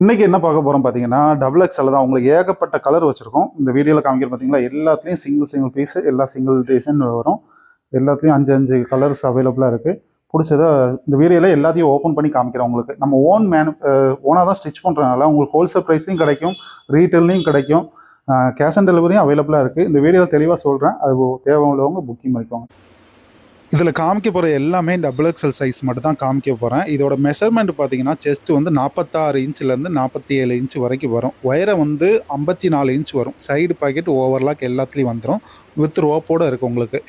இன்னைக்கு என்ன பார்க்க போறோம் பார்த்தீங்கன்னா, டபுள் எக்ஸ்எல் தான். உங்களுக்கு ஏகப்பட்ட கலர் வச்சிருக்கோம். இந்த வீடியோல காமிக்கிறேன் பார்த்தீங்களா, எல்லாத்துலயும் சிங்கிள் பீஸ் எல்லா சிங்கிள் டிசைன் வரும். எல்லாத்துலயும் 5 கலர்ஸ் அவைலபிளா இருக்கு. புடிச்சத இந்த வீடியோல எல்லாத்தையும் ஓப்பன் பண்ணி காமிக்கிறேன் உங்களுக்கு. நம்ம ஓனா தான் ஸ்டிச் பண்றதுனால உங்களுக்கு ஹோல்சேல் பிரைஸ்லயும் கிடைக்கும், ரீட்டெயில்லயும் கிடைக்கும். கேஷ் ஆன் டெலிவரியும் அவைலபிளா இருக்கு. இந்த வீடியோல தெளிவா சொல்றேன். அது தேவை உள்ளவங்க புக்கிங் பண்ணிக்கோங்க. இதில் காமிக்க போகிற எல்லாமே டபுள் எக்ஸ்எல் சைஸ் மட்டும் தான் காமிக்க போகிறேன். இதோட மெஷர்மெண்ட் பார்த்தீங்கன்னா செஸ்ட் வந்து 46 இன்ச்லேருந்து 47 இன்ச் வரைக்கும் வரும். ஒயரை வந்து 54 இன்ச் வரும். சைடு பாக்கெட் ஓவர்லாக் எல்லாத்துலேயும் வந்துடும். வித் ரோப்போடு இருக்குது உங்களுக்கு.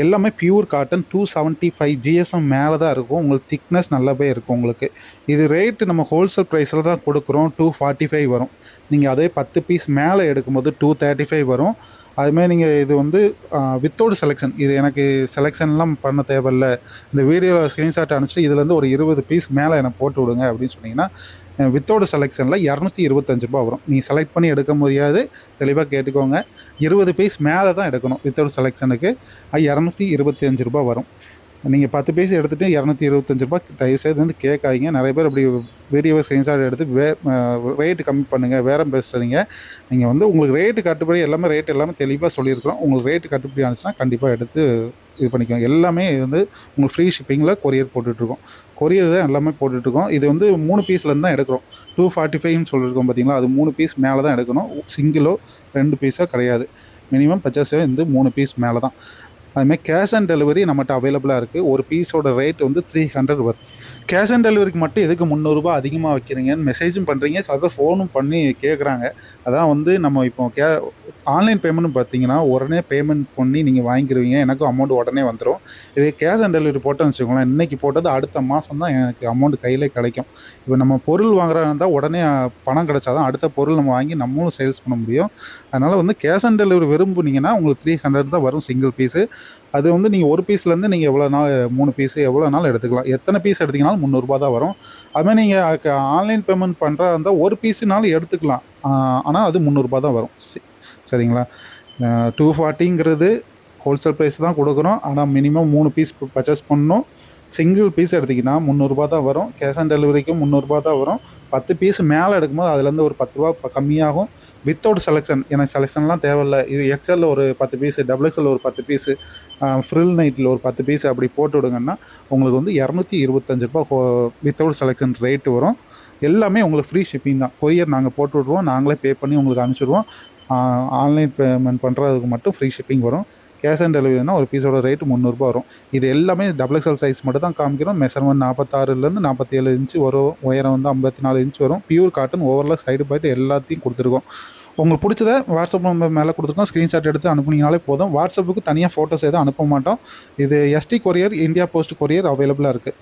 எல்லாமே பியூர் காட்டன் 275 ஜிஎஸ்எம் மேலே தான் இருக்கும். உங்களுக்கு திக்னஸ் நல்லாவே இருக்கும் உங்களுக்கு. இது ரேட்டு நம்ம ஹோல்சேல் ப்ரைஸில் தான் கொடுக்குறோம். 245 வரும். நீங்கள் அதே 10 பீஸ் மேலே எடுக்கும்போது 235 வரும். அதுமாதிரி நீங்கள் இது வந்து வித்தவுட் செலெக்ஷன், இது எனக்கு செலெக்ஷன்லாம் பண்ண தேவையில்லை, இந்த வீடியோவில் ஸ்க்ரீன்ஷாட் அனுப்பிச்சு இதுலேருந்து ஒரு 20 பீஸ் மேலே எனக்கு போட்டு விடுங்க அப்படின்னு சொன்னீங்கன்னா வித்தவுட் செலெக்ஷனில் 225 ரூபா வரும். நீங்கள் செலக்ட் பண்ணி எடுக்க முடியாது, தெளிவாக கேட்டுக்கோங்க. 20 பீஸ் மேலே தான் எடுக்கணும். வித்தவுட் செலெக்ஷனுக்கு 225 ரூபா வரும். நீங்கள் 10 பீஸ் எடுத்துகிட்டு 225 ரூபா தயவுசெய்து வந்து கேட்காதீங்க. நிறைய பேர் அப்படி வீடியோவை ஸ்க்ரீன்ஷாட் எடுத்து ரேட்டு கம்மி பண்ணுங்கள், வேறு பேசுகிறீங்க. நீங்கள் வந்து உங்களுக்கு ரேட்டு கட்டுப்படி ரேட்டு எல்லாமே தெளிவாக சொல்லியிருக்கிறோம். உங்களுக்கு ரேட்டு கட்டுப்படி ஆனிச்சுன்னா கண்டிப்பாக எடுத்து இது பண்ணிக்கோங்க. எல்லாமே இது வந்து உங்களுக்கு ஃப்ரீ ஷிப்பிங்கில் கொரியர் போட்டுட்ருக்கோம். கொரியர் தான் எல்லாமே போட்டுட்ருக்கோம். இது வந்து 3 பீஸ்லேருந்து தான் எடுக்கிறோம். 245ன்னு சொல்லியிருக்கோம் பார்த்தீங்களா, அது 3 பீஸ் மேலே தான் எடுக்கணும். சிங்கிளோ 2 பீஸோ கிடையாது. மினிமம் பர்ச்சேஸே வந்து 3 பீஸ் மேலே தான். அதுமாதிரி கேஷ் ஆன் டெலிவரி நம்மகிட்ட அவைலபிளாக இருக்குது. ஒரு பீஸோட ரேட் வந்து 300 வருது. கேஷ் ஆன் டெலிவரிக்கு மட்டும் எதுக்கு 300 ரூபா அதிகமாக வைக்கிறீங்கன்னு மெசேஜும் பண்ணுறீங்க, சில பேர் ஃபோனும் பண்ணி கேட்குறாங்க. அதான் வந்து நம்ம இப்போ ஆன்லைன் பேமெண்ட்னு பார்த்தீங்கன்னா உடனே பேமெண்ட் பண்ணி நீங்கள் வாங்கிக்கிருவீங்க, எனக்கும் அமௌண்ட் உடனே வந்துடும். இதே கேஷ் ஆன் டெலிவரி போட்டோன்னு வச்சுக்கோங்களேன், இன்றைக்கி போட்டது அடுத்த மாதம் தான் எனக்கு அமௌண்ட் கையில் கிடைக்கும். இப்போ நம்ம பொருள் வாங்குறதா இருந்தால் உடனே பணம் கிடைச்சா தான் அடுத்த பொருள் நம்ம வாங்கி நம்மளும் சேல்ஸ் பண்ண முடியும். அதனால் வந்து கேஷ் ஆன் டெலிவரி விரும்புனீங்கன்னா உங்களுக்கு 300 தான் வரும் சிங்கிள் பீஸு. அது வந்து நீங்கள் ஒரு பீஸ்லேருந்து நீங்கள் எவ்வளோ நாள் 3 பீஸு எவ்வளோ நாள் எடுத்துக்கலாம். எத்தனை பீஸ் எடுத்திங்கனாலும் 300 ரூபா தான் வரும். அதுமாதிரி நீங்கள் ஆன்லைன் பேமெண்ட் பண்ணுறா இருந்தால் ஒரு பீஸுனாலும் எடுத்துக்கலாம். ஆனால் அது 300 ரூபா தான் வரும். சரிங்களா? 240ங்கிறது ஹோல்சேல் ப்ரைஸ் தான் கொடுக்குறோம். ஆனால் மினிமம் 3 பீஸ் பர்ச்சேஸ் பண்ணணும். சிங்கிள் பீஸ் எடுத்திங்கன்னா 300 ரூபா தான் வரும். கேஷ் ஆன் டெலிவரிக்கும் 300 ரூபா தான் வரும். 10 பீஸ் மேலே எடுக்கும்போது அதுலேருந்து ஒரு 10 ரூபா கம்மியாகும். வித்தவுட் செலெக்ஷன், எனக்கு செலெக்ஷன்லாம் தேவையில்லை. இது எக்ஸ்எல்ல ஒரு 10 பீஸு, டபுள் எக்ஸ்எல் ஒரு 10 பீஸு, ஃப்ரில் நைட்டில் ஒரு 10 பீஸ் அப்படி போட்டு விடுங்கன்னா உங்களுக்கு வந்து 225 ரூபா வித்தவுட் செலெக்ஷன் ரேட்டு வரும். எல்லாமே உங்களுக்கு ஃப்ரீ ஷிப்பிங் தான். கொரியர் நாங்கள் போட்டு விட்ருவோம், நாங்களே பே பண்ணி உங்களுக்கு அனுப்பிச்சிடுவோம். ஆன்லைன் பேமெண்ட் பண்ணுறதுக்கு மட்டும் ஃப்ரீ ஷிப்பிங் வரும். கேஷ் ஆன் டெலிவரினா ஒரு பீஸோட ரேட்டு 300 ரூபா வரும். இது எல்லாமே டபுள் எக்ஸ்எல் சைஸ் மட்டும் தான் காமிக்கிறோம். மெஷர்மெண்ட் 46லேருந்து 47 இன்ச்சு வரும். உயரம் வந்து 54 இன்ச் வரும். பியூர் காட்டன் ஓவரில் சைடு பாயிட்டு எல்லாத்தையும் கொடுத்துருக்கோம். உங்களுக்கு பிடிச்சத வாட்ஸ்அப் நம்பர் மேலே கொடுத்துருக்கோம். ஸ்க்ரீன்ஷாட் எடுத்து அனுப்புனீங்கனாலே போதும். வாட்ஸ்அப்புக்கு தனியாக ஃபோட்டோஸ் எதுவும் அனுப்ப மாட்டோம். இது ST courier, India Post courier அவைலபிளாக இருக்குது.